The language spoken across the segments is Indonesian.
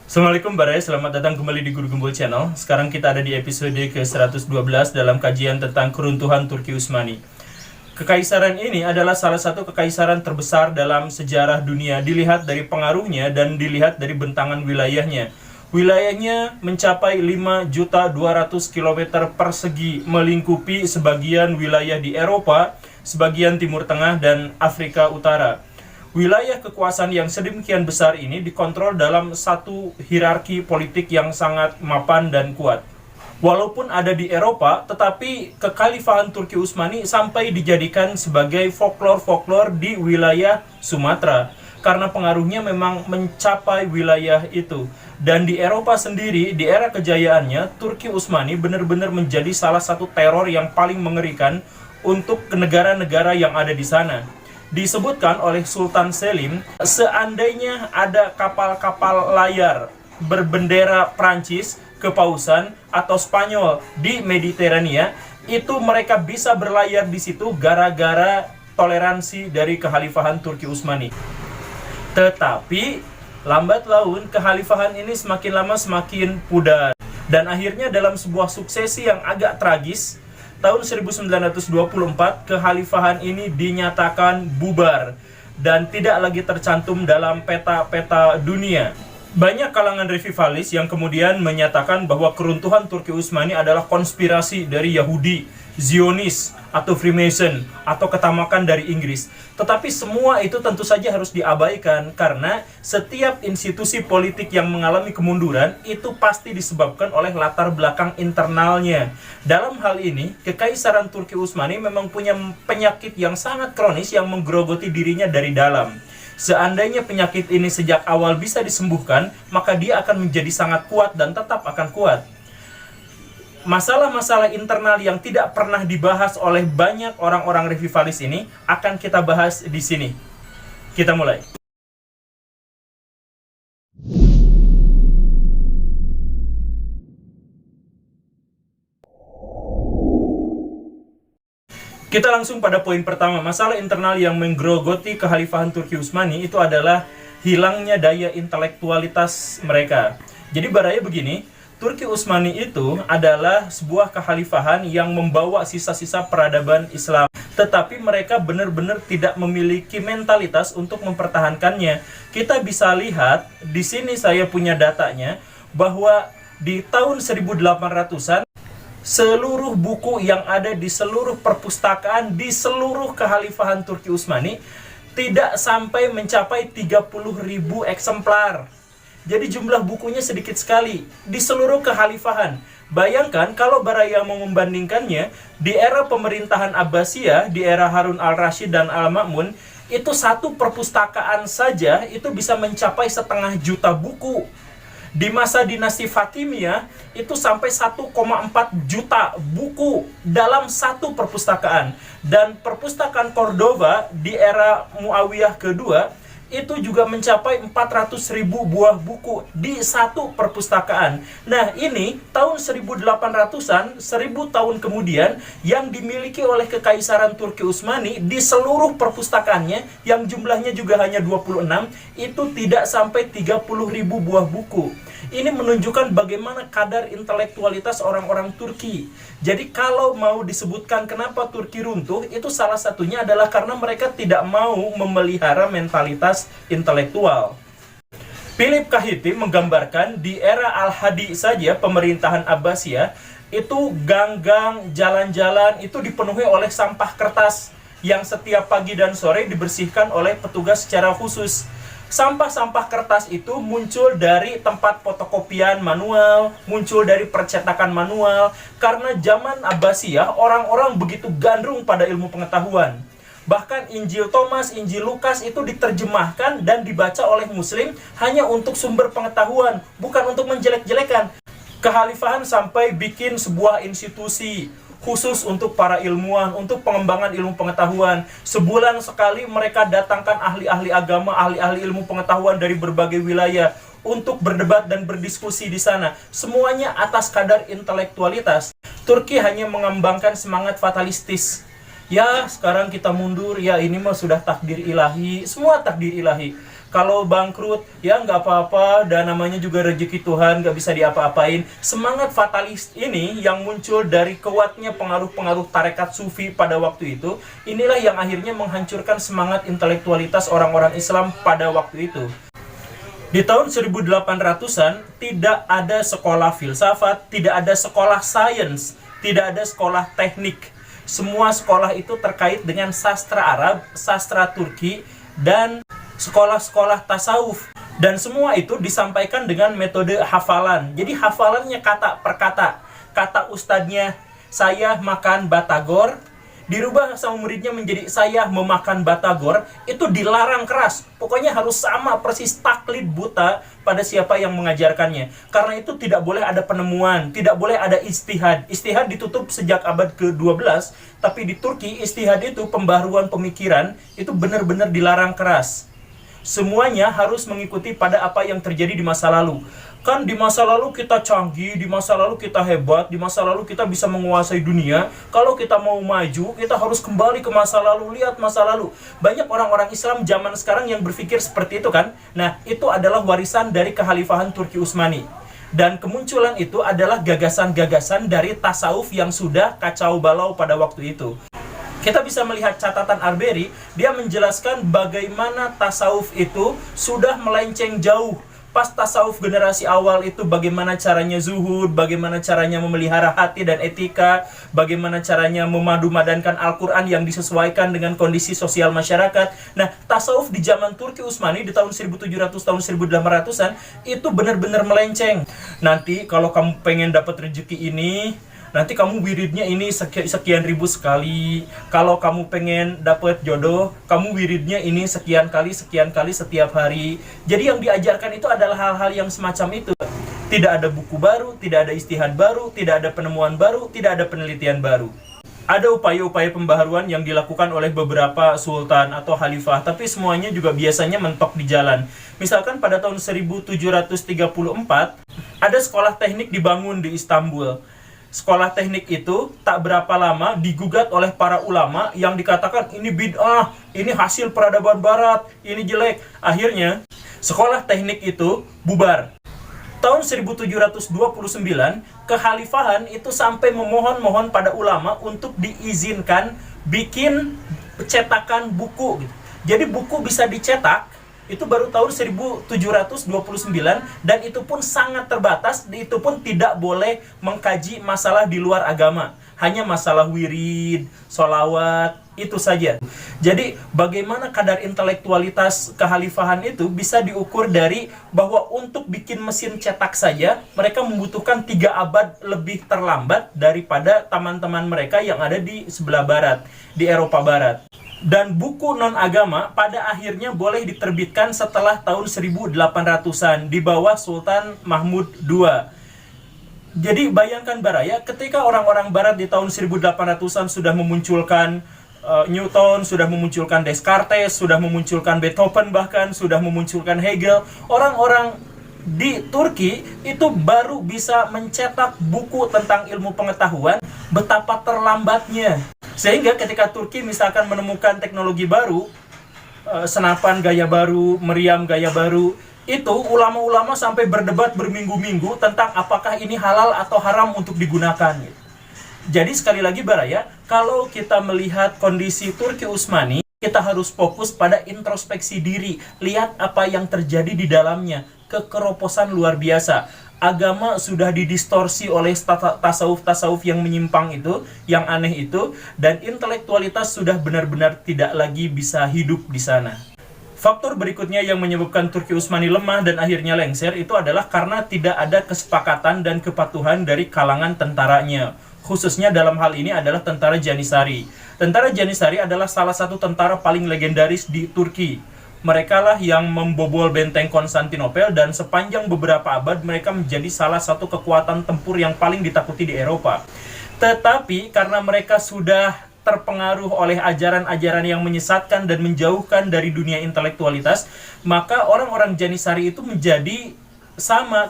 Assalamualaikum Barai, selamat datang kembali di Guru Gembul Channel. Sekarang kita ada di episode ke-112 dalam kajian tentang keruntuhan Turki Utsmani. Kekaisaran ini adalah salah satu kekaisaran terbesar dalam sejarah dunia, dilihat dari pengaruhnya dan dilihat dari bentangan wilayahnya. Wilayahnya mencapai 5.200.000 km persegi, melingkupi sebagian wilayah di Eropa, sebagian Timur Tengah, dan Afrika Utara. Wilayah kekuasaan yang sedemikian besar ini dikontrol dalam satu hierarki politik yang sangat mapan dan kuat. Walaupun ada di Eropa, tetapi kekhalifahan Turki Utsmani sampai dijadikan sebagai folklore di wilayah Sumatera, karena pengaruhnya memang mencapai wilayah itu. Dan di Eropa sendiri, di era kejayaannya, Turki Utsmani benar-benar menjadi salah satu teror yang paling mengerikan untuk negara-negara yang ada di sana. Disebutkan oleh Sultan Selim, seandainya ada kapal-kapal layar berbendera Prancis, Kepausan, atau Spanyol di Mediterania, itu mereka bisa berlayar di situ gara-gara toleransi dari kekhalifahan Turki Utsmani. Tetapi lambat laun kekhalifahan ini semakin lama semakin pudar, dan akhirnya dalam sebuah suksesi yang agak tragis, tahun 1924 kekhalifahan ini dinyatakan bubar dan tidak lagi tercantum dalam peta-peta dunia. Banyak kalangan revivalis yang kemudian menyatakan bahwa keruntuhan Turki Utsmani adalah konspirasi dari Yahudi, Zionis, atau Freemason, atau ketamakan dari Inggris. Tetapi semua itu tentu saja harus diabaikan, karena setiap institusi politik yang mengalami kemunduran itu pasti disebabkan oleh latar belakang internalnya. Dalam hal ini, Kekaisaran Turki Utsmani memang punya penyakit yang sangat kronis yang menggerogoti dirinya dari dalam. Seandainya penyakit ini sejak awal bisa disembuhkan, maka dia akan menjadi sangat kuat dan tetap akan kuat. Masalah-masalah internal yang tidak pernah dibahas oleh banyak orang-orang revivalis ini akan kita bahas di sini. Kita mulai. Kita langsung pada poin pertama. Masalah internal yang menggerogoti kekhalifahan Turki Utsmani itu adalah hilangnya daya intelektualitas mereka. Jadi baraya begini, Turki Utsmani itu adalah sebuah kekhalifahan yang membawa sisa-sisa peradaban Islam. Tetapi mereka benar-benar tidak memiliki mentalitas untuk mempertahankannya. Kita bisa lihat, di sini saya punya datanya, bahwa di tahun 1800-an, seluruh buku yang ada di seluruh perpustakaan di seluruh kekhalifahan Turki Utsmani tidak sampai mencapai 30.000 eksemplar. Jadi jumlah bukunya sedikit sekali di seluruh kekhalifahan. Bayangkan kalau Baraya mau membandingkannya, di era pemerintahan Abbasiyah, di era Harun al-Rashid dan al-Ma'mun, itu satu perpustakaan saja itu bisa mencapai 500.000 buku. Di masa dinasti Fatimiyah, itu sampai 1,4 juta buku dalam satu perpustakaan. Dan perpustakaan Cordova di era Muawiyah kedua, itu juga mencapai 400.000 buah buku di satu perpustakaan. Nah, ini tahun 1800-an, 1000 tahun kemudian, yang dimiliki oleh Kekaisaran Turki Utsmani di seluruh perpustakaannya, yang jumlahnya juga hanya 26, itu tidak sampai 30.000 buah buku. Ini menunjukkan bagaimana kadar intelektualitas orang-orang Turki. Jadi kalau mau disebutkan kenapa Turki runtuh, itu salah satunya adalah karena mereka tidak mau memelihara mentalitas intelektual. Philip Kahiti menggambarkan di era Al-Hadi saja, pemerintahan Abbasiyah, itu gang-gang, jalan-jalan itu dipenuhi oleh sampah kertas yang setiap pagi dan sore dibersihkan oleh petugas secara khusus. Sampah-sampah kertas itu muncul dari tempat fotokopian manual, muncul dari percetakan manual, karena zaman Abbasiyah orang-orang begitu gandrung pada ilmu pengetahuan. Bahkan Injil Thomas, Injil Lukas itu diterjemahkan dan dibaca oleh Muslim hanya untuk sumber pengetahuan, bukan untuk menjelek-jelekan. Kekhalifahan sampai bikin sebuah institusi khusus untuk para ilmuwan, untuk pengembangan ilmu pengetahuan. Sebulan sekali mereka datangkan ahli-ahli agama, ahli-ahli ilmu pengetahuan dari berbagai wilayah untuk berdebat dan berdiskusi di sana. Semuanya atas kadar intelektualitas. Turki hanya mengembangkan semangat fatalistis. Ya, sekarang kita mundur, ya ini mah sudah takdir ilahi, semua takdir ilahi. Kalau bangkrut, ya nggak apa-apa, dan namanya juga rezeki Tuhan, nggak bisa diapa-apain. Semangat fatalis ini yang muncul dari kuatnya pengaruh-pengaruh tarekat sufi pada waktu itu, inilah yang akhirnya menghancurkan semangat intelektualitas orang-orang Islam pada waktu itu. Di tahun 1800-an, tidak ada sekolah filsafat, tidak ada sekolah sains, tidak ada sekolah teknik. Semua sekolah itu terkait dengan sastra Arab, sastra Turki, dan sekolah-sekolah tasawuf. Dan semua itu disampaikan dengan metode hafalan. Jadi hafalannya kata per kata. Kata ustadznya, saya makan batagor, dirubah sama muridnya menjadi saya memakan batagor, itu dilarang keras. Pokoknya harus sama persis, taklid buta pada siapa yang mengajarkannya. Karena itu tidak boleh ada penemuan, tidak boleh ada ijtihad. Ijtihad ditutup sejak abad ke-12, tapi di Turki ijtihad itu pembaharuan pemikiran itu benar-benar dilarang keras. Semuanya harus mengikuti pada apa yang terjadi di masa lalu. Kan di masa lalu kita canggih, di masa lalu kita hebat, di masa lalu kita bisa menguasai dunia. Kalau kita mau maju, kita harus kembali ke masa lalu, lihat masa lalu. Banyak orang-orang Islam zaman sekarang yang berpikir seperti itu kan. Nah, itu adalah warisan dari kekhalifahan Turki Utsmani. Dan kemunculan itu adalah gagasan-gagasan dari tasawuf yang sudah kacau balau pada waktu itu. Kita bisa melihat catatan Arberi, dia menjelaskan bagaimana tasawuf itu sudah melenceng jauh. Pas tasawuf generasi awal itu bagaimana caranya zuhud, bagaimana caranya memelihara hati dan etika, bagaimana caranya memadu-madankan Al-Quran yang disesuaikan dengan kondisi sosial masyarakat. Nah, tasawuf di zaman Turki Utsmani di tahun 1700, tahun 1800-an itu benar-benar melenceng. Nanti kalau kamu pengen dapat rezeki ini, nanti kamu wiridnya ini sekian ribu sekali. Kalau kamu pengen dapat jodoh, kamu wiridnya ini sekian kali setiap hari. Jadi yang diajarkan itu adalah hal-hal yang semacam itu. Tidak ada buku baru, tidak ada ijtihad baru, tidak ada penemuan baru, tidak ada penelitian baru. Ada upaya-upaya pembaharuan yang dilakukan oleh beberapa sultan atau khalifah, tapi semuanya juga biasanya mentok di jalan. Misalkan pada tahun 1734, ada sekolah teknik dibangun di Istanbul. Sekolah teknik itu tak berapa lama digugat oleh para ulama yang dikatakan ini bid'ah, ini hasil peradaban barat, ini jelek. Akhirnya sekolah teknik itu bubar. Tahun 1729, kekhalifahan itu sampai memohon-mohon pada ulama untuk diizinkan bikin cetakan buku. Jadi buku bisa dicetak itu baru tahun 1729, dan itu pun sangat terbatas, itu pun tidak boleh mengkaji masalah di luar agama, hanya masalah wirid, sholawat, itu saja. Jadi bagaimana kadar intelektualitas kekhalifahan itu bisa diukur dari bahwa untuk bikin mesin cetak saja mereka membutuhkan 3 abad lebih terlambat daripada teman-teman mereka yang ada di sebelah barat, di Eropa Barat. Dan buku non-agama pada akhirnya boleh diterbitkan setelah tahun 1800-an di bawah Sultan Mahmud II. Jadi bayangkan Baraya, ketika orang-orang barat di tahun 1800-an sudah memunculkan Newton, sudah memunculkan Descartes, sudah memunculkan Beethoven, bahkan sudah memunculkan Hegel, orang-orang di Turki itu baru bisa mencetak buku tentang ilmu pengetahuan. Betapa terlambatnya. Sehingga ketika Turki misalkan menemukan teknologi baru, senapan gaya baru, meriam gaya baru, itu ulama-ulama sampai berdebat berminggu-minggu tentang apakah ini halal atau haram untuk digunakan. Jadi sekali lagi Baraya, kalau kita melihat kondisi Turki Utsmani, kita harus fokus pada introspeksi diri, lihat apa yang terjadi di dalamnya, kekeroposan luar biasa. Agama sudah didistorsi oleh tasawuf-tasawuf yang menyimpang itu, yang aneh itu, dan intelektualitas sudah benar-benar tidak lagi bisa hidup di sana. Faktor berikutnya yang menyebabkan Turki Utsmani lemah dan akhirnya lengser itu adalah karena tidak ada kesepakatan dan kepatuhan dari kalangan tentaranya. Khususnya dalam hal ini adalah tentara Janissary. Tentara Janissary adalah salah satu tentara paling legendaris di Turki. Mereka lah yang membobol benteng Konstantinopel, dan sepanjang beberapa abad mereka menjadi salah satu kekuatan tempur yang paling ditakuti di Eropa. Tetapi karena mereka sudah terpengaruh oleh ajaran-ajaran yang menyesatkan dan menjauhkan dari dunia intelektualitas, maka orang-orang Janissary itu menjadi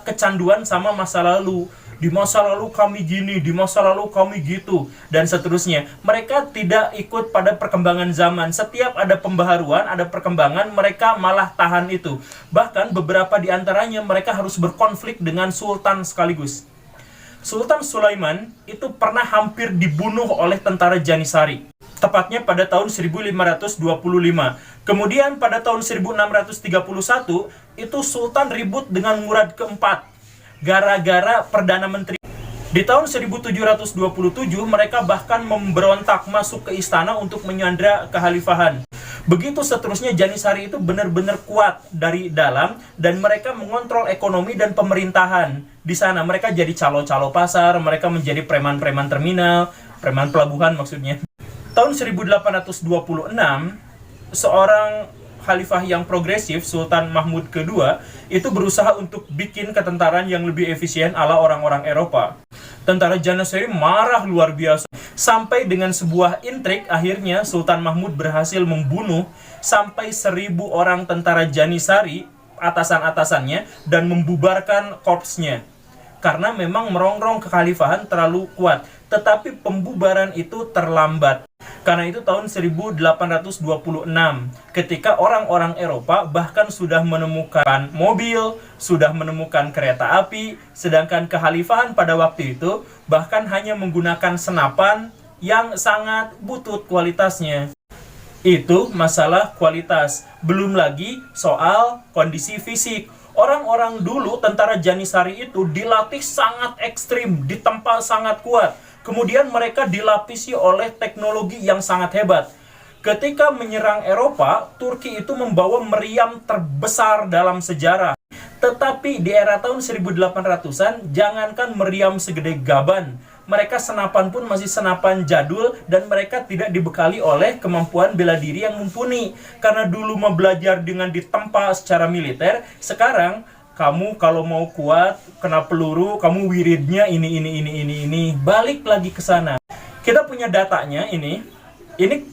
kecanduan sama masa lalu. di masa lalu kami gini, di masa lalu kami gitu, dan seterusnya. Mereka tidak ikut pada perkembangan zaman. Setiap ada pembaharuan, ada perkembangan, mereka malah tahan itu. Bahkan beberapa di antaranya mereka harus berkonflik dengan sultan sekaligus. Sultan Sulaiman itu pernah hampir dibunuh oleh tentara Janisari, tepatnya pada tahun 1525. Kemudian pada tahun 1631, itu Sultan ribut dengan Murad keempat, gara-gara Perdana Menteri. Di tahun 1727, mereka bahkan memberontak masuk ke istana untuk menyandra kekhalifahan. Begitu seterusnya, Janisari itu benar-benar kuat dari dalam, dan mereka mengontrol ekonomi dan pemerintahan. Di sana mereka jadi calo-calo pasar, mereka menjadi preman-preman terminal, preman pelabuhan maksudnya. Tahun 1826, seorang khalifah yang progresif, Sultan Mahmud kedua, itu berusaha untuk bikin ketentaraan yang lebih efisien ala orang-orang Eropa. Tentara Janisari marah luar biasa. Sampai dengan sebuah intrik, akhirnya Sultan Mahmud berhasil membunuh sampai 1.000 orang tentara Janisari, atasan-atasannya, dan membubarkan korpsnya. Karena memang merongrong kekhalifahan terlalu kuat. Tetapi pembubaran itu terlambat. Karena itu tahun 1826, ketika orang-orang Eropa bahkan sudah menemukan mobil, sudah menemukan kereta api, sedangkan kekhalifahan pada waktu itu bahkan hanya menggunakan senapan yang sangat butut kualitasnya. Itu masalah kualitas. Belum lagi soal kondisi fisik. Orang-orang dulu, tentara Janisari itu dilatih sangat ekstrim, ditempa sangat kuat. Kemudian mereka dilapisi oleh teknologi yang sangat hebat. Ketika menyerang Eropa, Turki itu membawa meriam terbesar dalam sejarah. Tetapi di era tahun 1800-an, jangankan meriam segede gaban, mereka senapan pun masih senapan jadul, dan mereka tidak dibekali oleh kemampuan bela diri yang mumpuni. Karena dulu mau belajar dengan ditempa secara militer, sekarang kamu kalau mau kuat, kena peluru, kamu wiridnya ini. Balik lagi ke sana. Kita punya datanya ini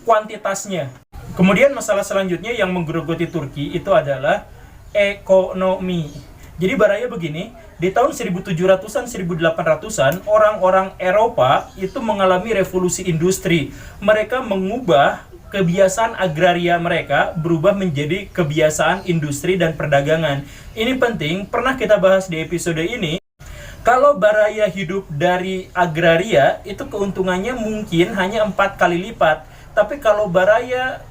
kuantitasnya. Kemudian masalah selanjutnya yang menggerogoti Turki itu adalah ekonomi. Jadi baraya begini, di tahun 1700-an, 1800-an, orang-orang Eropa itu mengalami revolusi industri. Mereka mengubah kebiasaan agraria mereka berubah menjadi kebiasaan industri dan perdagangan. Ini penting, pernah kita bahas di episode ini. Kalau baraya hidup dari agraria, itu keuntungannya mungkin hanya 4 kali lipat. Tapi kalau baraya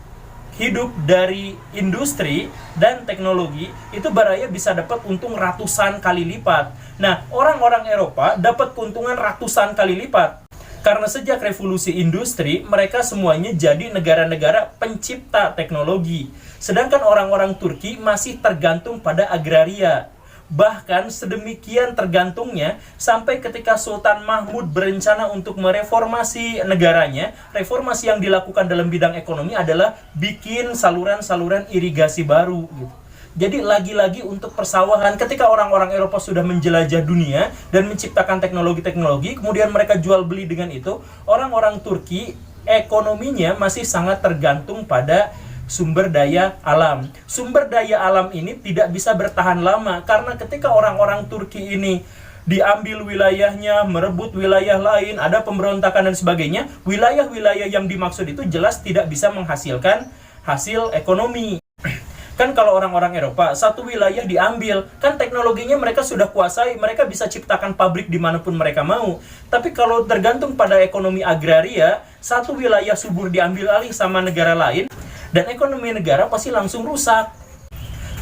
hidup dari industri dan teknologi, itu baraya bisa dapat untung ratusan kali lipat. Nah, orang-orang Eropa dapat keuntungan ratusan kali lipat. Karena sejak revolusi industri, mereka semuanya jadi negara-negara pencipta teknologi. Sedangkan orang-orang Turki masih tergantung pada agraria. Bahkan sedemikian tergantungnya, sampai ketika Sultan Mahmud berencana untuk mereformasi negaranya, reformasi yang dilakukan dalam bidang ekonomi adalah bikin saluran-saluran irigasi baru gitu. Jadi lagi-lagi untuk persawahan, ketika orang-orang Eropa sudah menjelajah dunia dan menciptakan teknologi-teknologi, kemudian mereka jual beli dengan itu, orang-orang Turki ekonominya masih sangat tergantung pada sumber daya alam. Sumber daya alam ini tidak bisa bertahan lama, karena ketika orang-orang Turki ini diambil wilayahnya, merebut wilayah lain, ada pemberontakan dan sebagainya, wilayah-wilayah yang dimaksud itu jelas tidak bisa menghasilkan hasil ekonomi. Kan kalau orang-orang Eropa, satu wilayah diambil, kan teknologinya mereka sudah kuasai, mereka bisa ciptakan pabrik dimanapun mereka mau. Tapi kalau tergantung pada ekonomi agraria, satu wilayah subur diambil alih sama negara lain, dan ekonomi negara pasti langsung rusak.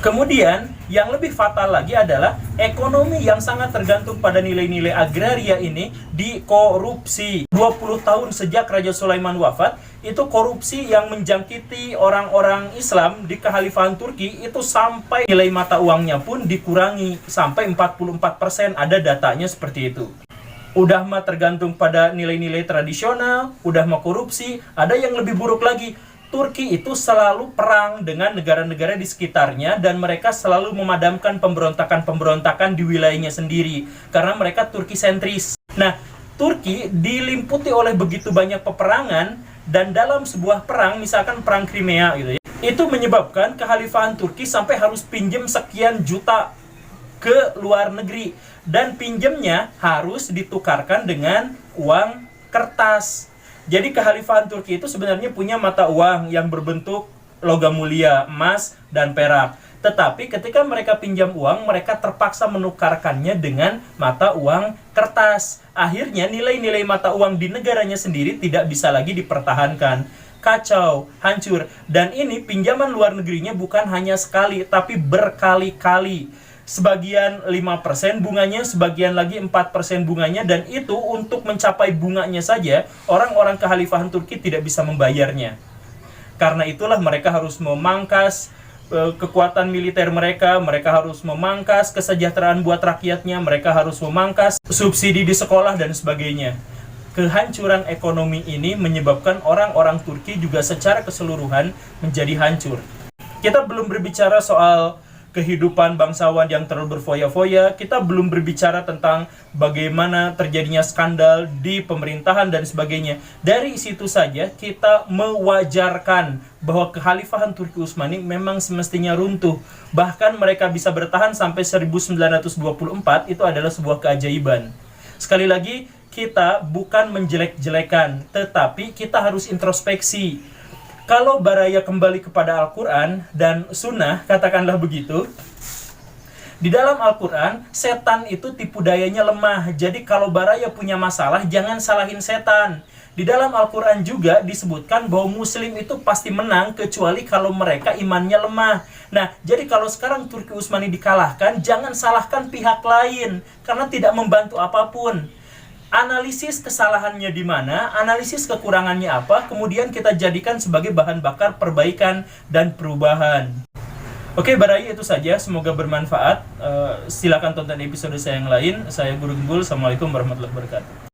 Kemudian, yang lebih fatal lagi adalah ekonomi yang sangat tergantung pada nilai-nilai agraria ini dikorupsi. 20 tahun sejak Raja Sulaiman wafat, itu korupsi yang menjangkiti orang-orang Islam di kekhalifahan Turki itu sampai nilai mata uangnya pun dikurangi sampai 44%, ada datanya seperti itu. Udah mah tergantung pada nilai-nilai tradisional, udah mah korupsi, ada yang lebih buruk lagi. Turki itu selalu perang dengan negara-negara di sekitarnya, dan mereka selalu memadamkan pemberontakan-pemberontakan di wilayahnya sendiri karena mereka Turki sentris. Nah, Turki dilimputi oleh begitu banyak peperangan, dan dalam sebuah perang, misalkan perang Crimea gitu ya, itu menyebabkan kekhalifahan Turki sampai harus pinjam sekian juta ke luar negeri, dan pinjamnya harus ditukarkan dengan uang kertas. Jadi Kekhalifahan Turki itu sebenarnya punya mata uang yang berbentuk logam mulia, emas dan perak. Tetapi ketika mereka pinjam uang, mereka terpaksa menukarkannya dengan mata uang kertas. Akhirnya nilai-nilai mata uang di negaranya sendiri tidak bisa lagi dipertahankan. Kacau, hancur. Dan ini pinjaman luar negerinya bukan hanya sekali, tapi berkali-kali. Sebagian 5% bunganya, sebagian lagi 4% bunganya, dan itu untuk mencapai bunganya saja, orang-orang Kekhalifahan Turki tidak bisa membayarnya. Karena itulah mereka harus memangkas kekuatan militer mereka harus memangkas kesejahteraan buat rakyatnya, mereka harus memangkas subsidi di sekolah dan sebagainya. Kehancuran ekonomi ini menyebabkan orang-orang Turki juga secara keseluruhan menjadi hancur. Kita belum berbicara soal kehidupan bangsawan yang terlalu berfoya-foya, kita belum berbicara tentang bagaimana terjadinya skandal di pemerintahan dan sebagainya. Dari situ saja kita mewajarkan bahwa Kekhalifahan Turki Utsmani memang semestinya runtuh. Bahkan mereka bisa bertahan sampai 1924, itu adalah sebuah keajaiban. Sekali lagi, kita bukan menjelek-jelekan, tetapi kita harus introspeksi. Kalau Baraya kembali kepada Al-Quran dan Sunnah, katakanlah begitu, di dalam Al-Quran, setan itu tipu dayanya lemah. Jadi kalau Baraya punya masalah, jangan salahin setan. Di dalam Al-Quran juga disebutkan bahwa Muslim itu pasti menang, kecuali kalau mereka imannya lemah. Nah, jadi kalau sekarang Turki Utsmani dikalahkan, jangan salahkan pihak lain, karena tidak membantu apapun. Analisis kesalahannya di mana, analisis kekurangannya apa, kemudian kita jadikan sebagai bahan bakar perbaikan dan perubahan. Oke, Baraya itu saja. Semoga bermanfaat. Silakan tonton episode saya yang lain. Saya Guru Gembul. Assalamualaikum warahmatullahi wabarakatuh.